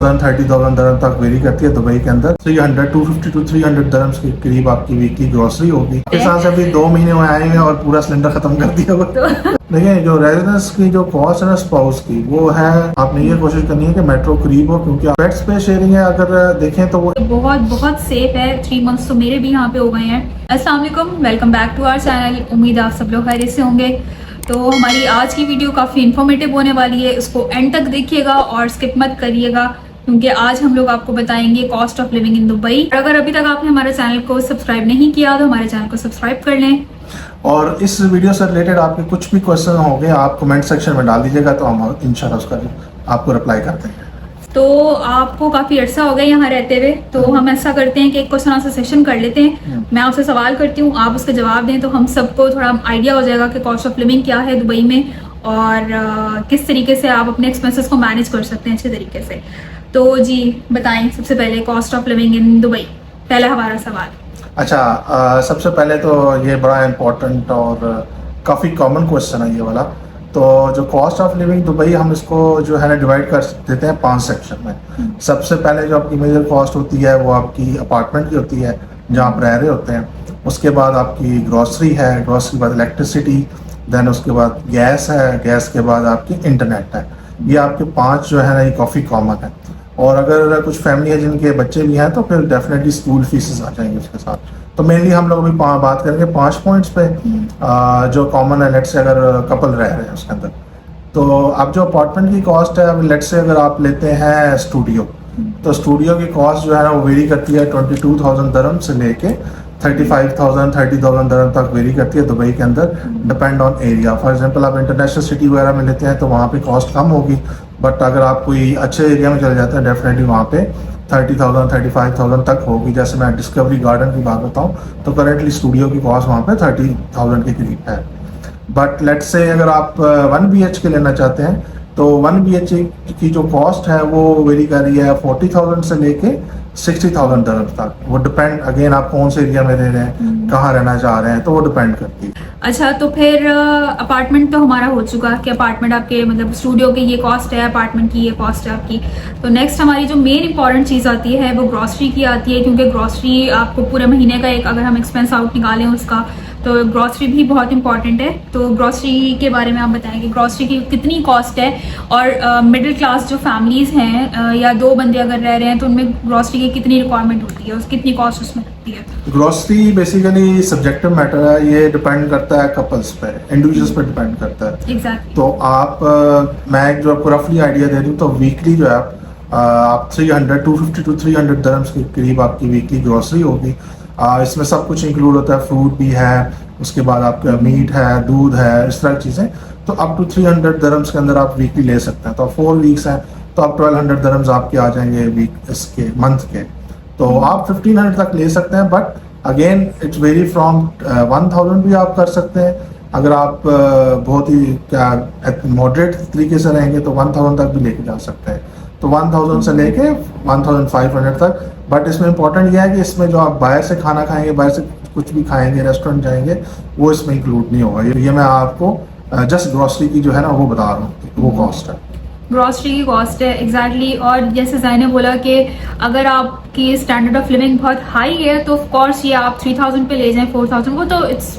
30,000 दरम तक वेरी करती है दुबई के अंदर। 250 to 300 दरम्स के करीब आपकी वीकली ग्रोसरी होगी। इस साल से अभी 2 महीने में आए हैं और पूरा सिलेंडर खत्म कर दिया हुआ। देखिए जो रेजिडेंस की जो कॉस्ट है ना स्पाउस की, वो है आपने ये कोशिश करनी है कि मेट्रो करीब हो, क्योंकि बेड स्पेस शेयरिंग है अगर देखें तो वो बहुत सेफ है। 3 मंथ्स तो मेरे भी यहाँ पे हो गए हैं। अस्सलाम वालेकुम, welcome back to our channel. उम्मीद है आप सब लोग खैरियत से होंगे। तो हमारी आज की वीडियो काफ़ी इन्फॉर्मेटिव होने वाली है, इसको एंड तक देखिएगा और स्किप मत करिएगा, क्योंकि आज हम लोग आपको बताएंगे cost of living in Dubai. अगर अभी तक आपने हमारे चैनल को सब्सक्राइब नहीं किया तो हमारे चैनल को सब्सक्राइब कर लें। और इस वीडियो से रिलेटेड आपके कुछ भी क्वेश्चन होंगे आप कमेंट सेक्शन में डाल दीजिएगा, तो हम इंशाल्लाह उसका आपको रिप्लाई करते हैं। तो आपको काफी अरसा हो गया यहाँ रहते हुए, तो हम ऐसा करते हैं कि एक क्वेश्चन आंसर सेशन कर लेते हैं। मैं आपसे सवाल करती हूँ, आप उसके जवाब दें, तो हम सबको थोड़ा आइडिया हो जाएगा कि कॉस्ट ऑफ लिविंग क्या है दुबई में और किस तरीके से आप अपने एक्सपेंसेस को मैनेज कर सकते हैं अच्छे तरीके से। तो जी बताएं, सबसे पहले cost of living in Dubai, पहला हमारा सवाल। अच्छा, सबसे पहले तो ये बड़ा इम्पोर्टेंट और काफ़ी कॉमन क्वेश्चन है ये वाला। तो जो कॉस्ट ऑफ लिविंग दुबई, हम इसको जो है ना डिवाइड कर देते हैं 5 सेक्शन में। सबसे पहले जो आपकी मेजर कॉस्ट होती है वो आपकी अपार्टमेंट की होती है जहाँ आप रह रहे होते हैं। उसके बाद आपकी ग्रॉसरी है, ग्रॉसरी के बाद इलेक्ट्रिसिटी, देन उसके बाद गैस है, गैस के बाद आपकी इंटरनेट है। ये आपके 5 जो है ना ये काफ़ी कॉमन है। और अगर कुछ फैमिली है जिनके बच्चे भी हैं तो फिर डेफिनेटली स्कूल फीसेस आ जाएंगे उसके साथ। तो मेनली हम लोग अभी बात करेंगे 5 पॉइंट्स पे जो कॉमन है। लेट से अगर कपल रह रहे हैं उसके अंदर, तो अब जो अपार्टमेंट की कॉस्ट है, अब लेट से अगर आप लेते हैं स्टूडियो, तो स्टूडियो की कॉस्ट जो है ना वो वेरी करती है 22,000 दरम से लेके 35,000 30,000 दरम तक वेरी करती है दुबई के अंदर, depend on area. For example आप इंटरनेशनल सिटी वगैरह में लेते हैं तो वहाँ पे कॉस्ट कम होगी, बट अगर आप कोई अच्छे एरिया में चले जाते हैं डेफिनेटली वहाँ पे 30,000 35,000 तक होगी। जैसे मैं डिस्कवरी गार्डन की बात बताऊँ तो करेंटली स्टूडियो की कॉस्ट वहाँ पे 30,000 के करीब है। बट लेट से अगर आप 1 BHK लेना चाहते हैं तो 1 BHK की जो कॉस्ट है वो वेरी कर रही है 40,000 से लेके 60,000 दरम तक। वो डिपेंड अगेन आप कौन से एरिया में रह रहे हैं, कहाँ रहना चाह रहे हैं, तो वो डिपेंड करती है। अच्छा, तो फिर अपार्टमेंट तो हमारा हो चुका कि अपार्टमेंट आपके मतलब स्टूडियो की ये कॉस्ट है, अपार्टमेंट की ये कॉस्ट है आपकी। तो नेक्स्ट हमारी जो मेन इंपॉर्टेंट चीज़ आती है वो ग्रॉसरी की आती है, क्योंकि ग्रॉसरी आपको पूरे महीने का एक अगर हम एक्सपेंस आउट निकालें उसका, तो ग्रॉसरी भी बहुत इंपॉर्टेंट है। तो ग्रॉसरी के बारे में आप बताएं कि ग्रॉसरी की कितनी कॉस्ट है, और मिडिल क्लास जो फैमिलीज़ हैं या 2 बंदे अगर रह रहे हैं तो उनमें ग्रॉसरी की कितनी रिक्वायरमेंट होती है, कितनी कॉस्ट उसमें होती है। ग्रॉसरी बेसिकली सब्जेक्टिव मैटर है, ये डिपेंड करता है कपल्स पे, इंडिविजुअल्स पे डिपेंड करता है। एग्जैक्टली। तो आप मैं एक जो आपको रफली आइडिया दे रही हूँ, तो वीकली जो है आप 250 to 300 दरम्स के करीब आपकी वीकली ग्रॉसरी होगी। इसमें सब कुछ इंक्लूड होता है, फ्रूट भी है, उसके बाद आपका मीट है, दूध है, इस तरह की चीज़ें। तो अप टू 300 दरम्स के अंदर आप वीकली ले सकते हैं। तो 4 वीक्स हैं तो आप 1200 दरम्स आपके आ जाएंगे वीक इसके मंथ के। तो आप 1500 तक ले सकते हैं, but again it's very from 1000 भी आप कर सकते हैं। अगर आप बहुत ही क्या मॉडरेट तरीके से रहेंगे तो 1000 तक भी लेके जा सकते हैं। तो 1000 से लेके 1500 तक। बट इसमें इंपॉर्टेंट यह है कि इसमें जो आप बाहर से खाना खाएंगे, बाहर से कुछ भी खाएंगे, रेस्टोरेंट जाएंगे, वो इसमें इंक्लूड नहीं होगा। ये मैं आपको जस्ट ग्रॉसरी की जो है ना वो बता रहा हूँ, वो कॉस्ट है, ग्रॉसरी की कॉस्ट है। एग्जैक्टली। और जैसे ज़ैन ने बोला कि अगर आपकी स्टैंडर्ड ऑफ लिविंग बहुत हाई है तो ऑफ कोर्स ये आप 3000 पे ले जाएं, 4000, वो तो it's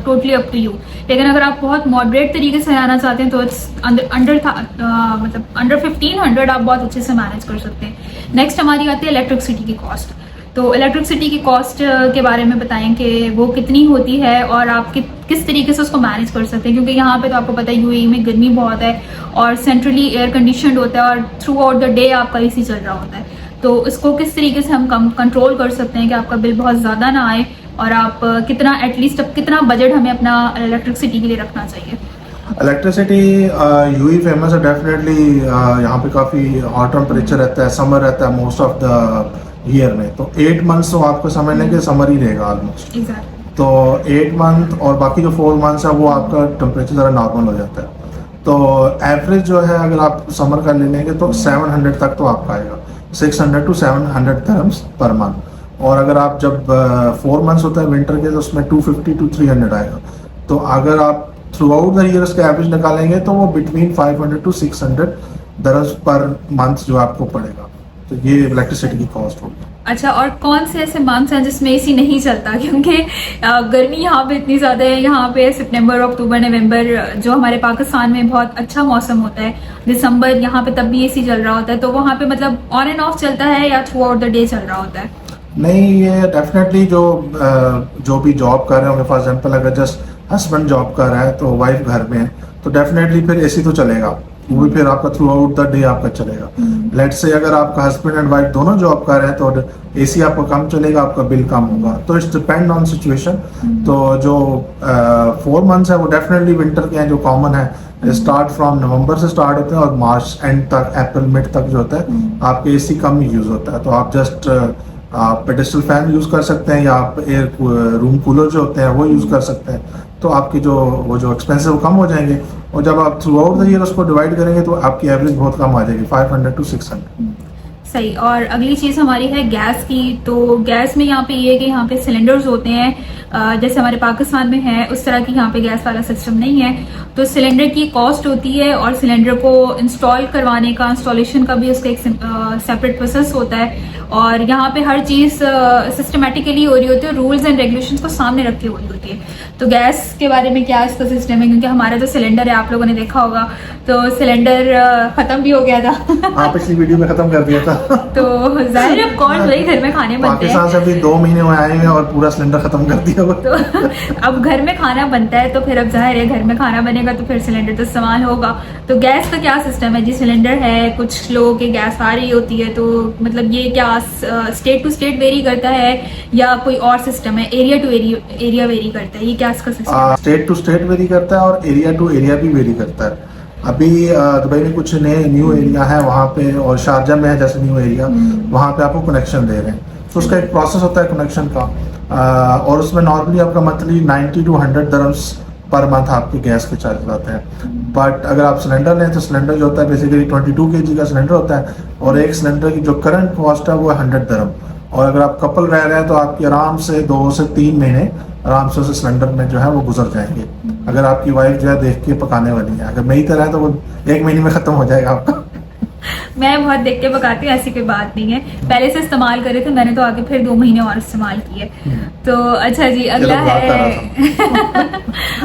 totally up to you. लेकिन अगर आप बहुत मॉडरेट तरीके से रहना चाहते हैं तो इट्स अंडर 1500 आप बहुत अच्छे से मैनेज कर सकते हैं। नेक्स्ट हमारी आती है इलेक्ट्रिसिटी की कॉस्ट। तो इलेक्ट्रिसिटी की कॉस्ट के बारे में बताएं कि वो कितनी होती है और आप किस तरीके से उसको मैनेज कर सकते हैं, क्योंकि यहाँ पे तो आपको पता है यूएई में गर्मी बहुत है और सेंट्रली एयर कंडीशनड होता है और थ्रू आउट द डे आपका एसी चल रहा होता है। तो इसको किस तरीके से हम कंट्रोल कर सकते हैं कि आपका बिल बहुत ज़्यादा ना आए, और आप कितना एटलीस्ट कितना बजट हमें अपना इलेक्ट्रिसिटी के लिए रखना चाहिए। इलेक्ट्रिसिटी यूएई फेमस है डेफिनेटली। यहाँ पे काफ़ी हॉट टेम्परेचर रहता है, समर रहता है मोस्ट ऑफ द ईयर में। तो 8 मंथ्स तो आपको समझ लें कि समर ही रहेगा ऑलमोस्ट। तो 8 मंथ और बाकी जो 4 मंथ्स है वो आपका टेम्परेचर ज़रा नॉर्मल हो जाता है। तो एवरेज जो है अगर आप समर का ले लेंगे तो 700 तक तो आपका आएगा, 600 to 700 दरम्स पर मंथ। और अगर आप जब 4 मंथ्स होता है विंटर के तो उसमें 250 to 300 आएगा। तो अगर आप थ्रू आउट द ईयर उसका एवरेज निकालेंगे तो वो बिटवीन 500 to 600 दरअसल पर मंथ जो आपको पड़ेगा। तो ये इलेक्ट्रिसिटी की कॉस्ट होगी। अच्छा, और कौन से ऐसे मंथ्स हैं जिसमें एसी नहीं चलता? क्योंकि गर्मी यहाँ पे इतनी ज़्यादा है, यहाँ पे सितंबर, अक्टूबर, नवंबर जो हमारे पाकिस्तान में बहुत अच्छा मौसम होता है, दिसंबर यहाँ पे तब भी एसी चल रहा होता है, तो वहाँ पे मतलब ऑन एंड ऑफ चलता है या थ्रू आउट द डे चल रहा होता है? नहीं, ये डेफिनेटली जो भी जॉब कर रहे होंगे, फॉर एग्जांपल अगर जस्ट हस्बैंड जॉब कर रहा है तो वाइफ घर में है, तो डेफिनेटली फिर एसी तो चलेगा, वो भी फिर आपका थ्रू आउट द डे आपका चलेगा। लेट्स से अगर आपका हस्बैंड एंड वाइफ दोनों जॉब कर रहे हैं तो एसी आपका कम चलेगा, आपका बिल कम होगा। तो इट्स डिपेंड ऑन सिचुएशन। तो जो 4 मंथ्स है वो डेफिनेटली विंटर के हैं, जो कॉमन है, स्टार्ट फ्रॉम नवंबर से स्टार्ट होते हैं और मार्च एंड तक, अप्रैल मिड तक जो होता है आपके एसी कम यूज होता है। तो आप जस्ट आप पेडेस्टल फैन यूज कर सकते हैं या आप एयर रूम कूलर जो होते हैं वो यूज कर सकते हैं। तो आपकी जो एक्सपेंसेस वो कम हो जाएंगे, और जब आप थ्रू आउट द ईयर उसको डिवाइड करेंगे तो आपकी एवरेज बहुत कम आ जाएगी, 500 to 600। सही। और अगली चीज़ हमारी है गैस की। तो गैस में यहाँ पे ये है कि यहाँ पे सिलेंडर्स होते हैं, जैसे हमारे पाकिस्तान में है उस तरह की यहाँ पे गैस वाला सिस्टम नहीं है। तो सिलेंडर की कॉस्ट होती है और सिलेंडर को इंस्टॉल करवाने का, इंस्टॉलेशन का भी उसका एक सेपरेट प्रोसेस होता है। और यहाँ पे हर चीज़ सिस्टमेटिकली हो रही होती है, रूल्स एंड रेगुलेशंस को सामने रखी हुई होती है। तो गैस के बारे में क्या इसका सिस्टम है? क्योंकि हमारा जो सिलेंडर है आप लोगों ने देखा होगा, तो सिलेंडर खत्म भी हो गया था। हाँ, पिछली वीडियो में खत्म कर दिया था। तो जाहिर है कौन वही घर में खाने बनते हैं। पाकिस्तान से अभी 2 महीने हुए आए हैं और पूरा सिलेंडर खत्म कर दिया हुआ। तो अब घर में खाना बनता है, तो फिर अब जाहिर है घर में खाना बनेगा तो फिर सिलेंडर तो इस्तेमाल होगा। तो गैस का क्या सिस्टम है जी? सिलेंडर है, कुछ लोगों के गैस आ रही होती है, तो मतलब ये क्या स्टेट टू स्टेट वेरी करता है या कोई और सिस्टम है? एरिया टू एरिया वेरी करता है, ये क्या इसका सिस्टम है? स्टेट टू स्टेट वेरी करता है और एरिया टू एरिया भी वेरी करता है। अभी दुबई में कुछ नए न्यू एरिया है वहाँ पे, और शारजा में है जैसे न्यू एरिया, वहाँ पे आपको कनेक्शन दे रहे हैं। तो उसका एक प्रोसेस होता है कनेक्शन का, और उसमें नॉर्मली आपका monthly 90 to 100 dirhams per month आपके गैस के चार्ज आते हैं। बट अगर आप सिलेंडर लें तो सिलेंडर जो होता है बेसिकली 22 kg का सिलेंडर होता है, और एक सिलेंडर की जो करंट कॉस्ट है वो है 100 dirham। और अगर आप कपल रह रहे हैं तो आपकी आराम से 2 से 3 महीने आराम से उस सिलेंडर में जो है वो गुजर जाएंगे, अगर आपकी वाइफ जो है देख के पकाने वाली है। अगर मेरी तरह है तो वो 1 महीने में खत्म हो जाएगा आपका। मैं बहुत देख के पकाती हूँ, ऐसी कोई बात नहीं है। पहले से इस्तेमाल करे थे मैंने, तो आगे फिर 2 महीने और इस्तेमाल किए। तो अच्छा जी, अगला है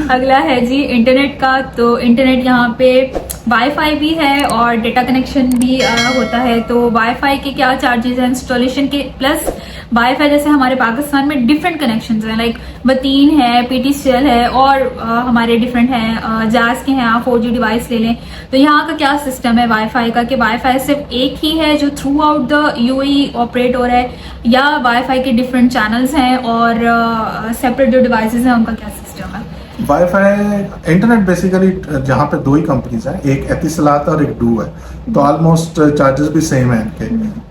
अगला है जी इंटरनेट का। तो इंटरनेट यहाँ पे वाईफाई भी है और डेटा कनेक्शन भी होता है। तो वाईफाई के क्या चार्जेस हैं इंस्टॉलेशन के, प्लस वाईफाई जैसे हमारे पाकिस्तान में डिफरेंट कनेक्शंस हैं, लाइक वतीन है, पीटीसीएल है, और हमारे डिफरेंट हैं, जास के हैं, आप 4G डिवाइस ले लें। तो यहाँ का क्या सिस्टम है वाईफाई का, कि वाईफाई सिर्फ एक ही है जो through out the UAE operate हो रहा है, या वाईफाई के डिफरेंट चैनल्स हैं और सेपरेट जो डिवाइसेस हैं उनका क्या सिस्टम है? वाईफाई इंटरनेट बेसिकली जहाँ पे 2 ही कंपनीज हैं, एक एतिसलात और एक डू है, तो ऑलमोस्ट चार्जेस भी सेम है इनके।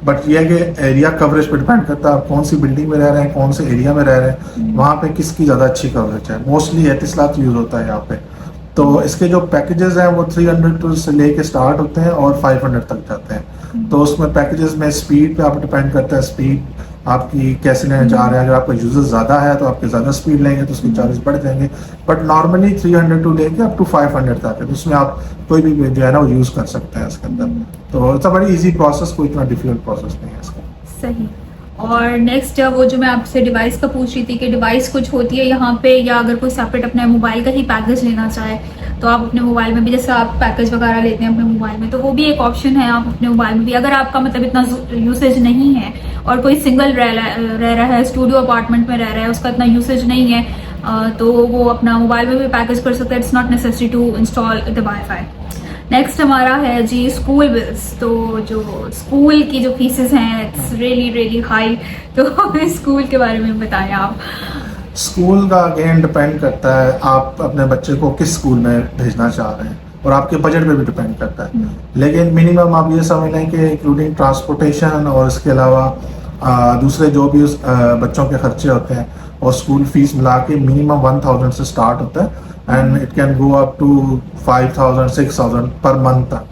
बट ये है कि एरिया कवरेज पे डिपेंड करता है, आप कौन सी बिल्डिंग में रह रहे हैं, कौन से एरिया में रह रहे हैं, वहाँ पे किसकी ज़्यादा अच्छी कवरेज है। मोस्टली एतिसलात यूज होता है यहाँ पे। तो इसके जो पैकेजेस हैं वो 300 से लेके स्टार्ट होते हैं और 500 तक जाते हैं। तो उसमें पैकेजेस में स्पीड पे आप डिपेंड करता है, स्पीड आपकी कैसे लेना चाह रहे हैं। अगर आपका यूजर ज़्यादा है तो आपके ज़्यादा स्पीड लेंगे तो उसके चार्जेस बढ़ जाएंगे। बट नॉर्मली 300 टू लेके अप टू 500 तक है, तो उसमें आप कोई भी जो है ना वो यूज़ कर सकते हैं इसके अंदर। तो इट्स अ बड़ी ईजी प्रोसेस, कोई इतना डिफिकल्ट प्रोसेस नहीं है इसका। सही। और नेक्स्ट वो जो मैं आपसे डिवाइस का पूछ रही थी कि डिवाइस कुछ होती है यहाँ पे, या अगर कोई सेपरेट अपने मोबाइल का ही पैकेज लेना चाहे तो आप अपने मोबाइल में भी, जैसे आप पैकेज वगैरह लेते हैं अपने मोबाइल में, तो वो भी एक ऑप्शन है। आप अपने मोबाइल में भी, अगर आपका मतलब इतना यूसेज नहीं है और कोई सिंगल रह रहा है, स्टूडियो अपार्टमेंट में रह रहा है, उसका इतना यूसेज नहीं है, तो वो अपना मोबाइल में भी पैकेज कर सकता है। It's not necessary to install the wifi. Next हमारा है जी स्कूल बिल्स। तो जो स्कूल की जो फीसेस हैं इट्स रियली हाई। तो स्कूल के बारे में बताएं आप। स्कूल का अगेन डिपेंड करता है आप अपने बच्चे को किस स्कूल में भेजना चाह रहे हैं, और आपके बजट पे भी डिपेंड करता है। लेकिन मिनिमम आप ये समझ लें कि इंक्लूडिंग ट्रांसपोर्टेशन और इसके अलावा दूसरे जो भी बच्चों के खर्चे होते हैं और स्कूल फीस मिला के मिनिमम 1000 से स्टार्ट होता है, and it can go up to 5000 6000 per month तक।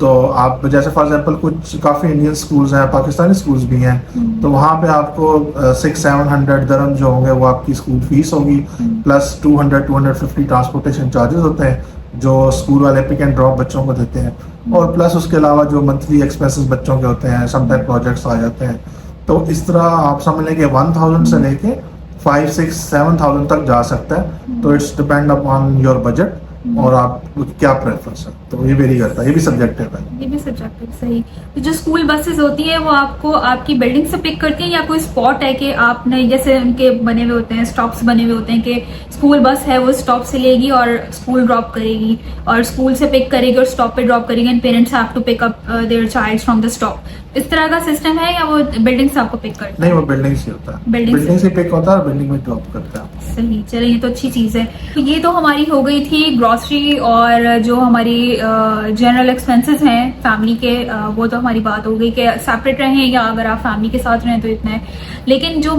तो आप जैसे फॉर एग्जांपल कुछ काफ़ी इंडियन स्कूल्स हैं, पाकिस्तानी स्कूल्स भी हैं, तो वहाँ पे आपको 600-700 दरम जो होंगे वो आपकी स्कूल फीस होगी, प्लस 200-250 ट्रांसपोर्टेशन चार्जेस होते हैं। जो स्कूल वाले पिक एंड ड्रॉप बच्चों को देते हैं, और प्लस उसके अलावा जो मंथली एक्सपेंसेस बच्चों के होते हैं, समटाइम प्रोजेक्ट्स आ जाते हैं। तो इस तरह आप समझ लें कि 1000 से लेके 5, 6, 7000 तक जा सकता है। तो it's depend upon your budget और आप क्या प्रेफरेंस है, तो ये वेरी करता है, ये भी सब्जेक्टिव है। ये भी सब्जेक्टिव, सही। तो जो स्कूल बसेस होती है वो आपको आपकी बिल्डिंग से पिक करती है, या कोई स्पॉट है कि आपने, जैसे उनके बने हुए होते हैं, स्टॉप्स बने हुए होते हैं कि स्कूल बस है वो स्टॉप से लेगी और स्कूल ड्रॉप करेगी, और स्कूल से पिक करेगी और स्टॉप पे ड्रॉप करेगी, and parents have to pick up their child from the stop. इस तरह का सिस्टम है, या वो बिल्डिंग से आपको पिक करता है? नहीं, वो बिल्डिंग से होता है, बिल्डिंग से पिक होता है और बिल्डिंग में ड्रॉप करता है। सही, चलिए ये तो अच्छी चीज है। तो ये तो हमारी हो गई थी ग्रॉसरी और जो हमारी जनरल एक्सपेंसेस हैं फैमिली के, वो तो हमारी बात हो गई कि सेपरेट रहें या अगर आप फैमिली के साथ रहें तो इतना है। लेकिन जो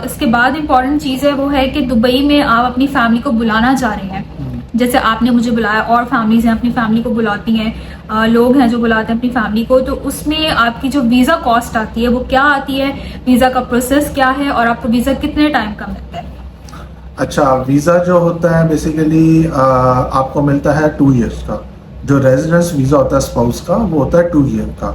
इसके बाद इम्पोर्टेंट चीज है वो है कि दुबई में आप अपनी फैमिली को बुलाना चाह रहे हैं, जैसे आपने मुझे बुलाया, और फैमिलीज हैं अपनी फैमिली को बुलाती हैं, लोग हैं जो बुलाते हैं अपनी फैमिली को, तो उसमें आपकी जो वीजा कॉस्ट आती है वो क्या आती है, वीजा का प्रोसेस क्या है, और आपको वीजा कितने टाइम का मिलता है? अच्छा, वीज़ा जो होता है बेसिकली आपको मिलता है 2 ईयर्स का। जो रेजिडेंस वीज़ा होता है स्पाउस का, वो होता है 2 ईयर का,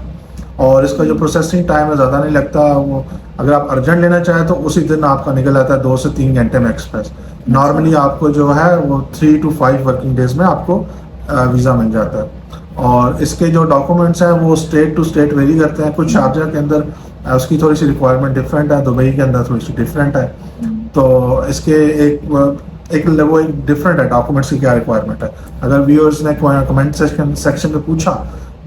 और इसका जो प्रोसेसिंग टाइम है ज़्यादा नहीं लगता। वो अगर आप अर्जेंट लेना चाहें तो उसी दिन आपका निकल आता है 2 से 3 घंटे में एक्सप्रेस। नॉर्मली आपको जो है वो 3 to 5 वर्किंग डेज में आपको वीज़ा मिल जाता है। और इसके जो डॉक्यूमेंट्स हैं वो स्टेट टू स्टेट वेरी करते हैं। कुछ शारजा के अंदर उसकी थोड़ी सी रिक्वायरमेंट डिफरेंट है, दुबई के अंदर थोड़ी सी डिफरेंट है। तो इसके एक वो एक डिफरेंट है डॉक्यूमेंट्स की क्या रिक्वायरमेंट है। अगर व्यूअर्स ने कमेंट सेक्शन में पूछा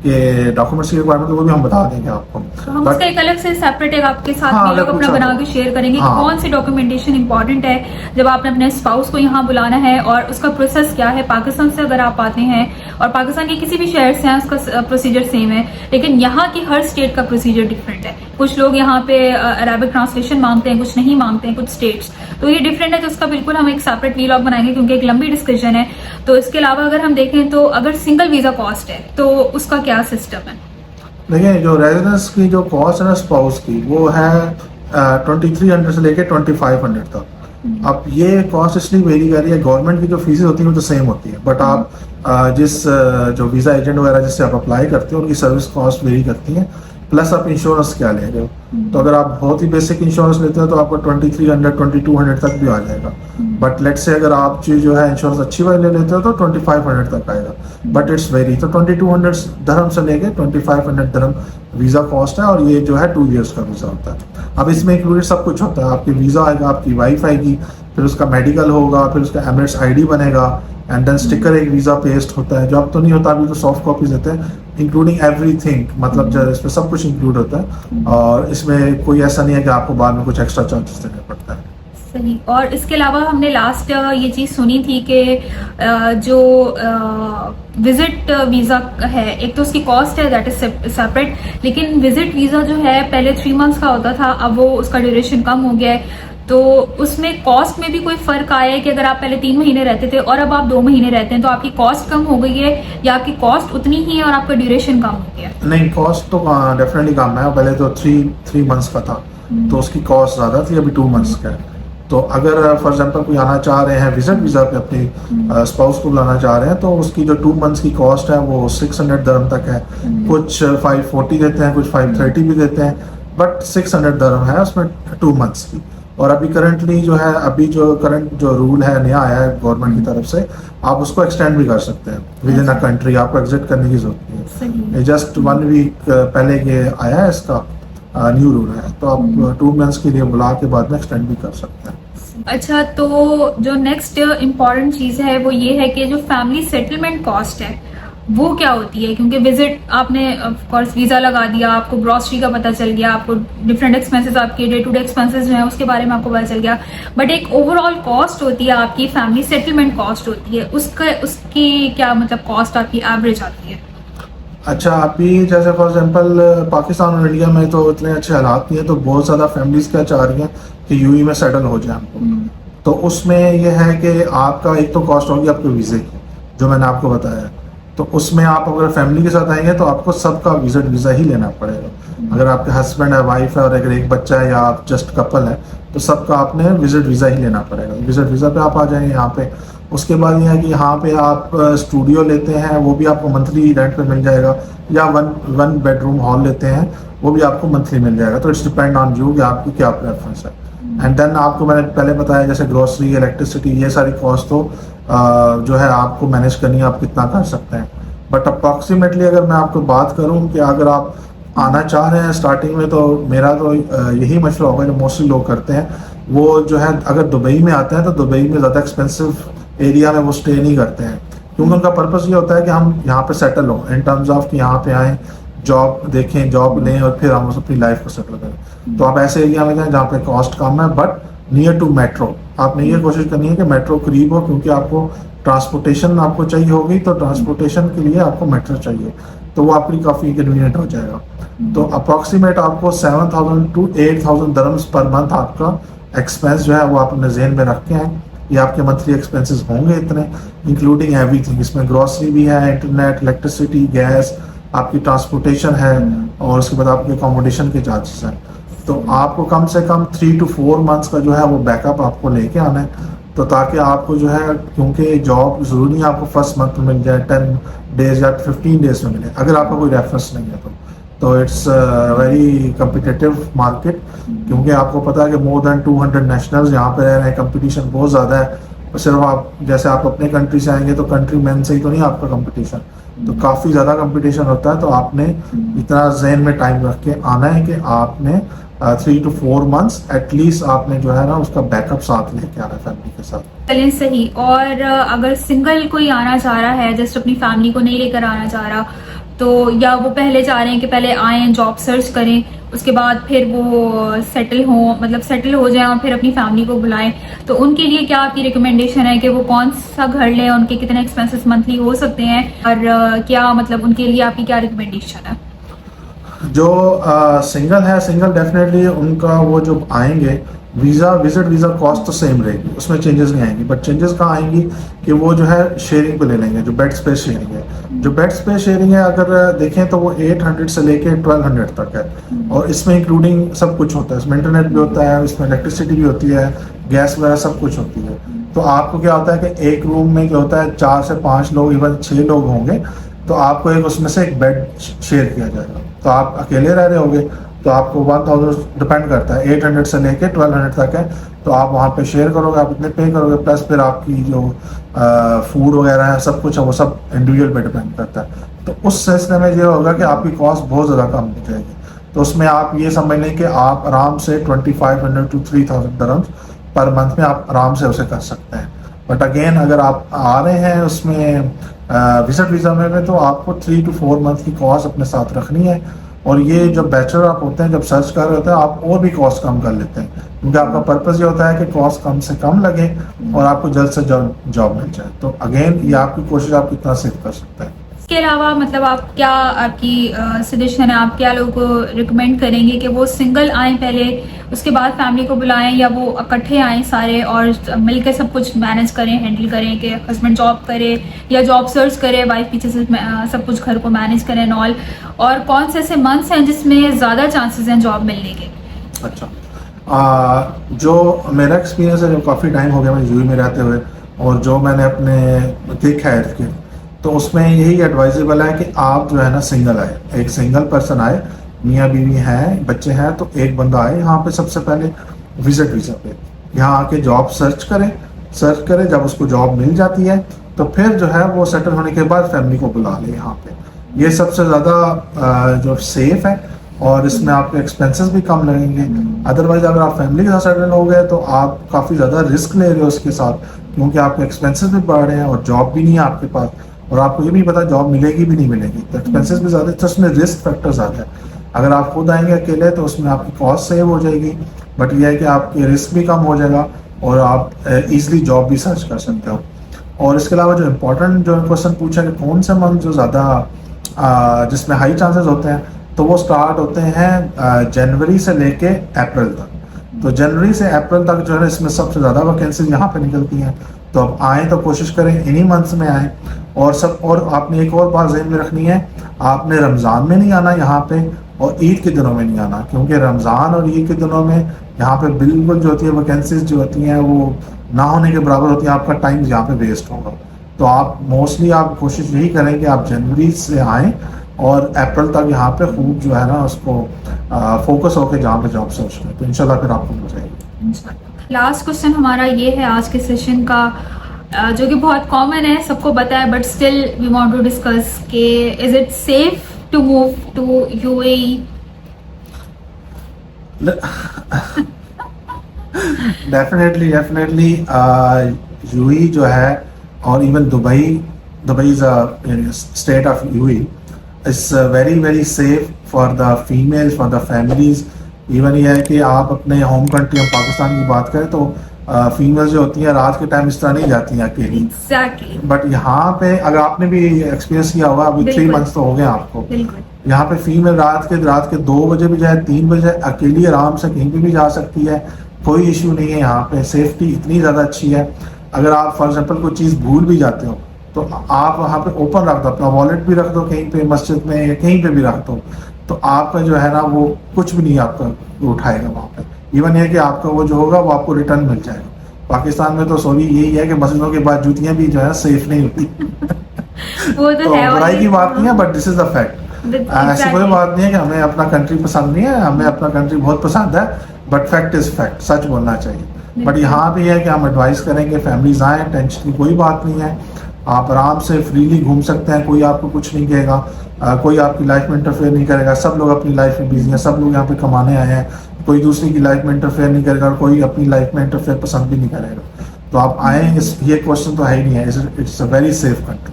कि डॉक्यूमेंट्स की रिक्वायरमेंट, तो वो भी हम बता देंगे आपको। तो हम उसका एक अलग से सेपरेट एक आपके साथ हाँ, भी लोग अपना बना के शेयर करेंगे कि कौन सी डॉक्यूमेंटेशन इंपॉर्टेंट है जब आपने अपने स्पाउस को यहाँ बुलाना है, और उसका प्रोसेस क्या है। पाकिस्तान से अगर आप आते हैं और पाकिस्तान के किसी भी शहर से हैं, उसका प्रोसीजर सेम है, लेकिन यहाँ की हर स्टेट का प्रोसीजर डिफरेंट है। कुछ लोग यहाँ पे अरेबिक ट्रांसलेशन मांगते हैं, कुछ नहीं मांगते हैं, कुछ स्टेट्स, तो ये डिफरेंट है। तो उसका बिल्कुल हम एक सेपरेट वीलॉग बनाएंगे क्योंकि एक लंबी डिस्कशन है। तो इसके अलावा अगर हम देखें तो अगर सिंगल वीजा कॉस्ट है तो उसका क्या सिस्टम है? देखिए, जो रेजिडेंस की जो कॉस्ट है ना स्पाउस की, वो है 2300 से लेके 2500 तक। अब ये कॉस्ट इसलिए वेरी कर रही है, गवर्नमेंट की जो फीसें होती है वो तो सेम होती है, बट आप जिस जो वीज़ा एजेंट वगैरह जिससे आप अप्लाई करते हो उनकी सर्विस कॉस्ट वेरी करती है। प्लस आप इंश्योरेंस क्या ले रहे हो, तो अगर आप बहुत ही बेसिक इंश्योरेंस लेते हो तो आपको 2300 2200 तक भी आ जाएगा। बट लेट से अगर आप जो है इंश्योरेंस अच्छी वाली ले लेते हो तो 2500 तक आएगा, बट इट्स वेरी। तो 2200 दरहम से लेके 2500 दरहम वीज़ा कॉस्ट है, और ये जो है 2 ईयर्स का वीज़ा होता है। अब इसमें इंक्लूडेड सब कुछ होता है, आपकी वीज़ा आएगा, आपकी वाइफ आएगी, फिर उसका मेडिकल होगा, फिर उसका एमिरेट्स ID बनेगा, एंड देन स्टिकर एक वीज़ा पेस्ट होता है, जो अब तो नहीं होता, अभी तो सॉफ्ट कॉपीज देते हैं, इंक्लूडिंग एवरीथिंग, मतलब जो इसमें सब कुछ इंक्लूड होता है, और इसमें कोई ऐसा नहीं है कि आपको बाद में कुछ एक्स्ट्रा चार्जेस देने पड़ता है। सही। और इसके अलावा हमने लास्ट ये चीज सुनी थी कि जो विजिट वीजा है, एक तो उसकी कॉस्ट है दैट इज सेपरेट, लेकिन विजिट वीजा जो है पहले 3 मंथ्स का होता था, अब वो उसका ड्यूरेशन कम हो गया है। तो उसमें कॉस्ट में भी कोई फर्क आया है कि अगर आप पहले 3 महीने रहते थे और अब आप 2 महीने रहते हैं तो आपकी कॉस्ट कम हो गई है, या आपकी कॉस्ट उतनी ही है और आपका ड्यूरेशन कम हो गया? नहीं, कॉस्ट तो डेफिनेटली कम है। पहले तो 3 मंथ्स का था तो उसकी कॉस्ट ज़्यादा थी, अभी 2 मंथ्स का है। तो अगर फॉर एग्जांपल कोई आना चाह रहे हैं विजिट वीज़ा पे, अपनी स्पाउस को बुलाना चाह रहे हैं, तो उसकी जो 2 मंथ्स की कॉस्ट है वो 600 दरहम तक है। कुछ 540 देते हैं, कुछ 530 भी देते हैं, बट 600 दरहम है उसमें 2 मंथ्स की। और अभी करंटली जो है, अभी जो करंट जो रूल है नया आया है गवर्नमेंट की तरफ से, आप उसको एक्सटेंड भी कर सकते हैं विद इन अ कंट्री, आपको एग्जिट करने की जरूरत नहीं है। जस्ट 1 वीक पहले ये आया है, इसका न्यू रूल है, तो आप 2 मंथ्स के लिए बुला के बाद में एक्सटेंड भी कर सकते हैं। अच्छा, तो जो नेक्स्ट इम्पॉर्टेंट चीज है वो ये है कि जो फैमिली सेटलमेंट कॉस्ट है वो क्या होती है, क्योंकि विजिट आपने ऑफ कोर्स वीजा लगा दिया, आपको ग्रॉसरी का पता चल गया, आपको डिफरेंट एक्सपेंसेस, आपके डे टू डे एक्सपेंसेस जो है उसके बारे में आपको पता चल गया, बट एक ओवरऑल कॉस्ट होती है आपकी, फैमिली सेटलमेंट कॉस्ट होती है, उसकी क्या मतलब कॉस्ट आपकी एवरेज आती है? अच्छा, अभी जैसे फॉर एग्जांपल पाकिस्तान और इंडिया में तो इतने अच्छे हालात नहीं है, तो बहुत ज़्यादा फैमिलीज क्या चाह रही हैं कि यूएई में सेटल हो जाए हमको। तो उसमें यह है कि आपका एक तो कॉस्ट होगी आपके वीज़े की, जो मैंने आपको बताया, तो उसमें आप अगर फैमिली के साथ आएंगे तो आपको सबका विजिट वीज़ा ही लेना पड़ेगा। अगर आपके हस्बैंड है, वाइफ है, और अगर एक बच्चा है, या आप जस्ट कपल है, तो सबका आपने विजिट वीज़ा ही लेना पड़ेगा। विजिट वीज़ा पे आप आ जाएंगे यहाँ पे, उसके बाद ये है कि यहाँ पे आप स्टूडियो लेते हैं, वो भी आपको मंथली रेंट पे मिल जाएगा, या वन बेडरूम हॉल लेते हैं, वो भी आपको मंथली मिल जाएगा। तो इट्स डिपेंड ऑन यू कि आपकी क्या प्रेफरेंस है। एंड देन आपको मैंने पहले बताया जैसे ग्रोसरी, इलेक्ट्रिसिटी, ये सारी कॉस्ट तो जो है आपको मैनेज करनी है, आप कितना कर सकते हैं। बट अप्रॉक्सीमेटली अगर मैं आपको बात करूं कि अगर आप आना चाह रहे हैं स्टार्टिंग में, तो मेरा तो यही मशवरा होगा जो मोस्टली लोग करते हैं, वो जो है अगर दुबई में आते हैं तो दुबई में ज़्यादा एक्सपेंसिव एरिया में वो स्टे नहीं करते हैं, क्योंकि उनका पर्पस ये होता है कि हम यहाँ पे सेटल हों, इन टर्म्स ऑफ कि यहाँ पे आएँ, जॉब देखें, जॉब लें और फिर हम अपनी लाइफ को सेटल करें। तो आप ऐसे एरिया में जाएं जहाँ पे कॉस्ट कम है बट नियर टू मेट्रो। आपने ये कोशिश करनी है कि मेट्रो करीब हो, क्योंकि आपको ट्रांसपोर्टेशन आपको चाहिए होगी, तो ट्रांसपोर्टेशन के लिए आपको मेट्रो चाहिए, तो वो आपके लिए काफ़ी कन्वीनियंट हो जाएगा। तो अप्रॉक्सीमेट आपको 7,000 to 8,000 दरम्स पर मंथ आपका एक्सपेंस जो है वो आप अपने जेहन में रख के हैं। ये आपके मंथली एक्सपेंसेस होंगे इतने, इंक्लूडिंग एवरीथिंग। इसमें ग्रोसरी भी है, इंटरनेट, इलेक्ट्रिसिटी, गैस, आपकी ट्रांसपोर्टेशन है, और उसके बाद आपके अकोमोडेशन के चार्जेस हैं। तो आपको कम से कम 3 to 4 मंथ्स का जो है वो बैकअप आपको लेके आना है, तो ताकि आपको जो है, क्योंकि जॉब जरूरी नहीं आपको फर्स्ट मंथ में मिल जाए, 10 डेज या 15 डेज में मिले, अगर आपका कोई रेफरेंस नहीं है तो इट्स वेरी कम्पिटिटिव मार्केट, क्योंकि आपको पता है कि मोर देन 200 नेशनल्स यहाँ पे रह रहे हैं, कंपटीशन बहुत ज़्यादा है। और सिर्फ आप जैसे आप अपने कंट्री से आएंगे तो कंट्री मैन से ही तो नहीं आपका कंपटीशन, तो काफ़ी ज़्यादा कंपटीशन होता है। तो आपने इतना जहन में टाइम रख के आना है कि आपने 3 to 4 मंथ्स एटलीस्ट आपने जो है ना उसका बैकअप साथ लेके आना है फैमिली के साथ। चलें, सही। और अगर सिंगल कोई आना चाह रहा है, जस्ट अपनी फैमिली को नहीं लेकर आना चाह रहा, तो या वो पहले चाह रहे हैं कि पहले आएँ, जॉब सर्च करें, उसके बाद फिर वो सेटल हो जाएं और फिर अपनी फैमिली को बुलाएं, तो उनके लिए क्या आपकी रिकमेंडेशन है कि वो कौन सा घर लें, उनके कितने एक्सपेंसेस मंथली हो सकते हैं, और क्या मतलब उनके लिए आपकी क्या रिकमेंडेशन है? जो सिंगल है, सिंगल डेफिनेटली उनका वो जो आएंगे विजिट वीज़ा कॉस्ट तो सेम रहेगी, उसमें चेंजेस नहीं आएंगी। बट चेंजेस कहाँ आएंगी कि वो जो है शेयरिंग पे ले लेंगे, जो बेड स्पेस शेयरिंग है। जो बेड स्पेस शेयरिंग है अगर देखें तो वो 800 से लेके 1200 तक है, और इसमें इंक्लूडिंग सब कुछ होता है। इसमें इंटरनेट भी होता है, इसमें इलेक्ट्रिसिटी भी होती है, गैस वगैरह सब कुछ होती है। तो आपको क्या होता है कि एक रूम में क्या होता है 4 से 5 लोग, इवन 6 लोग होंगे, तो आपको एक उसमें से एक बेड शेयर किया जाएगा। तो आप अकेले रह रहे होगे तो आपको 1000 डिपेंड करता है, 800 से लेके 1200 तक है, तो आप वहाँ पे शेयर करोगे, आप इतने पे करोगे, प्लस फिर आपकी जो फूड वगैरह है सब कुछ है वो सब इंडिविजुअल पे डिपेंड करता है। तो उस सिलसिले में ये होगा कि आपकी कॉस्ट बहुत ज़्यादा कम हो जाएगी। तो उसमें आप ये समझ लें कि आप आराम से 2500 to 3000 दरम्स पर मंथ में आप आराम से उसे कर सकते हैं। बट अगेन अगर आप आ रहे हैं उसमें विजिट वीज़ा में तो आपको 3 to 4 मंथ की कॉस्ट अपने साथ रखनी है। और ये जब बैचलर आप होते हैं, जब सर्च कर रहे होते हैं, आप और भी कॉस्ट कम कर लेते हैं, क्योंकि आपका पर्पस ये होता है कि कॉस्ट कम से कम लगे और आपको जल्द से जल्द जॉब मिल जाए। तो अगेन ये आपकी कोशिश, आप कितना सेव कर सकते हैं। इसके अलावा मतलब आप क्या, आपकी सजेशन है, आप क्या लोगों को रिकमेंड करेंगे कि वो सिंगल आएँ पहले, उसके बाद फैमिली को बुलाएं, या वो इकट्ठे आएँ सारे और मिलकर सब कुछ मैनेज करें, हैंडल करें, कि हस्बैंड जॉब करे या जॉब सर्च करे, वाइफ पीछे से सब कुछ घर को मैनेज करें ऑल, और कौन से ऐसे मंथ्स हैं जिसमें ज़्यादा चांसेस हैं जॉब मिलने के? अच्छा, जो मेरा एक्सपीरियंस है, जो काफ़ी टाइम हो गया मैं यूएई में रहते हुए, और जो मैंने अपने देखा है तो उसमें यही एडवाइजेबल है कि आप जो है ना सिंगल आए, एक सिंगल पर्सन आए, मियाँ बीवी हैं, बच्चे हैं, तो एक बंदा आए यहाँ पे सबसे पहले विजिट वीज़ा पे, यहाँ आके जॉब सर्च करे। जब उसको जॉब मिल जाती है तो फिर जो है वो सेटल होने के बाद फैमिली को बुला ले यहाँ पे। ये सबसे ज़्यादा जो सेफ है, और इसमें आपके एक्सपेंसेस भी कम लगेंगे। अदरवाइज अगर आप फैमिली के साथ सेटल हो गए तो आप काफ़ी ज़्यादा रिस्क ले रहे हो उसके साथ, क्योंकि आपके एक्सपेंसेस भी बढ़ रहे हैं और जॉब भी नहीं है आपके पास, और आपको ये भी पता जॉब मिलेगी भी नहीं मिलेगी, तो एक्सपेंसेस भी ज़्यादा, तो उसमें रिस्क फैक्टर ज़्यादा है। अगर आप खुद आएंगे अकेले तो उसमें आपकी कॉस्ट सेव हो जाएगी, बट यह है कि आपके रिस्क भी कम हो जाएगा और आप इजीली जॉब भी सर्च कर सकते हो। और इसके अलावा जो इम्पोर्टेंट जो क्वेश्चन पूछा कि कौन से मंथ जो ज़्यादा जिसमें हाई चांसेस होते हैं, तो वो स्टार्ट होते हैं जनवरी से लेके अप्रैल तक। तो जनवरी से अप्रैल तक जो है इसमें सबसे ज़्यादा वैकेंसीज यहाँ पे निकलती हैं। तो अब आएँ तो कोशिश करें इन्हीं मंथ्स में आएँ। और आपने एक और बात ज़हन में रखनी है, आपने रमज़ान में नहीं आना यहाँ पे, और ईद के दिनों में नहीं आना, क्योंकि रमज़ान और ईद के दिनों में यहाँ पे बिल्कुल जो होती है वैकेंसीज जो होती हैं वो ना होने के बराबर होती है, आपका टाइम यहाँ पे वेस्ट होगा। तो आप मोस्टली आप कोशिश यही करें कि आप जनवरी से आएँ और अप्रैल तक यहाँ पे खूब जो है ना उसको फोकस होकर जहाँ पे जॉब सर्च करें, तो इंशाल्लाह फिर आपको मिल जाएगी। लास्ट क्वेश्चन हमारा ये है आज के सेशन का, जो कि बहुत कॉमन है, सबको पता है, but still we want to discuss कि is it safe to move to UAE? Definitely UAE जो है और even Dubai is a state of UAE is very very safe for the females, for the families. Even ये है कि आप अपने home country हम पाकिस्तान की बात करें तो फीमेल्स जो होती हैं रात के टाइम इस तरह नहीं जाती हैं अकेली। Exactly. बट यहाँ पे अगर आपने भी एक्सपीरियंस किया होगा, अभी 3 मंथ्स तो हो गए आपको, यहाँ पे फीमेल रात के 2 बजे भी जाए, 3 बजे अकेली आराम से कहीं पे भी जा सकती है, कोई इशू नहीं है। यहाँ पे सेफ्टी इतनी ज़्यादा अच्छी है, अगर आप फॉर एग्जाम्पल कोई चीज़ भूल भी जाते हो तो आप वहाँ पे ओपन रख दो, अपना वॉलेट भी रख दो कहीं पे, मस्जिद में या कहीं पे भी रख दो, तो आपका जो है ना वो कुछ भी नहीं आपका उठाएगा वहाँ पे। इवन ये कि आपका वो जो होगा वो आपको रिटर्न मिल जाएगा। पाकिस्तान में तो सॉरी यही है कि मस्जिदों के बाद जूतियाँ भी जो है सेफ नहीं होती। वो तो है, बुराई की बात नहीं है, but this is the fact. ऐसी कोई बात नहीं है कि हमें अपना कंट्री पसंद नहीं है, हमें अपना कंट्री बहुत पसंद है, बट फैक्ट इज फैक्ट, सच बोलना चाहिए। बट यहाँ भी है कि हम एडवाइस करेंगे फैमिलीज आए, टेंशन की कोई बात नहीं है, आप आराम से फ्रीली घूम सकते हैं, कोई आपको कुछ नहीं कहेगा, कोई आपकी लाइफ में इंटरफेयर नहीं करेगा। सब लोग अपनी लाइफ में बिजी हैं, सब लोग यहाँ पे कमाने आए हैं, कोई दूसरी की लाइफ में इंटरफेयर नहीं करेगा और कोई अपनी लाइफ में इंटरफेयर पसंद भी नहीं करेगा। तो आप आए, ये क्वेश्चन तो है ही नहीं है, it's a very safe country.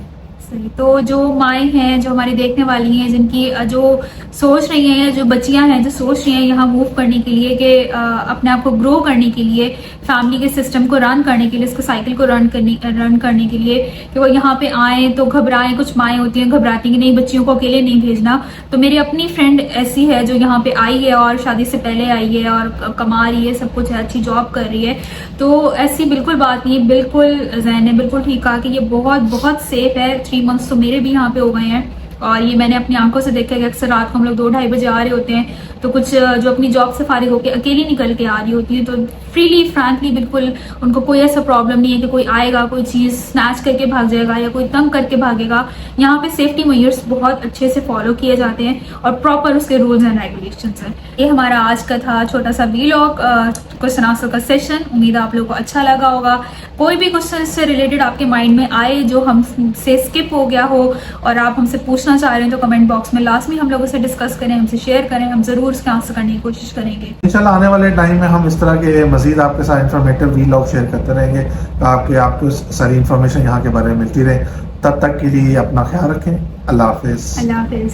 तो जो माएँ हैं, जो हमारी देखने वाली हैं, जिनकी जो सोच रही हैं, जो बच्चियां हैं जो सोच रही हैं यहाँ मूव करने के लिए, कि अपने आप को ग्रो करने के लिए, फैमिली के सिस्टम को रन करने के लिए, इसको साइकिल को रन करने के लिए, कि वो यहाँ पे आए तो घबराएं। कुछ माएँ होती हैं घबराती कि नहीं बच्चियों को अकेले नहीं भेजना। तो मेरी अपनी फ्रेंड ऐसी है जो यहाँ पे आई है और शादी से पहले आई है और कमा रही है, सब कुछ है, अच्छी जॉब कर रही है। तो ऐसी बिल्कुल बात नहीं, बिल्कुल जैन ने बिल्कुल ठीक कहा कि ये बहुत बहुत सेफ है। 3 मंथ्स तो मेरे भी यहाँ पे हो गए हैं और ये मैंने अपनी आंखों से देखा कि अक्सर रात को हम लोग 2-2:30 बजे आ रहे होते हैं, तो कुछ जो अपनी जॉब से फारिग होकर अकेली निकल के आ रही होती है, तो फ्रीली फ्रैंकली बिल्कुल उनको कोई ऐसा प्रॉब्लम नहीं है कि कोई आएगा, कोई चीज़ स्नैच करके भाग जाएगा या कोई तंग करके भागेगा। यहाँ पे सेफ्टी मेजर्स बहुत अच्छे से फॉलो किए जाते हैं और प्रॉपर उसके रूल्स एंड रेगुलेशंस हैं। ये हमारा आज का था छोटा सा वीलॉग, क्वेश्चन आंसर का सेशन। उम्मीद है आप लोगों को अच्छा लगा होगा। कोई भी क्वेश्चन इससे रिलेटेड आपके माइंड में आए जो हमसे स्किप हो गया हो और आप हमसे पूछना चाह रहे हैं, तो कमेंट बॉक्स में लाजमी हम लोगों से डिस्कस करें, हमसे शेयर करें, हम जरूर उसके आंसर करने की कोशिश करेंगे। इंशाल्लाह आने वाले टाइम में हम इस तरह के मजीद आपके साथ इंफॉर्मेटिव वीलॉग शेयर करते रहेंगे, आपको सारी इंफॉर्मेशन यहाँ के बारे में मिलती रहे। तब तक के लिए अपना ख्याल रखें। अल्लाह हाफिज। अल्लाह हाफिज।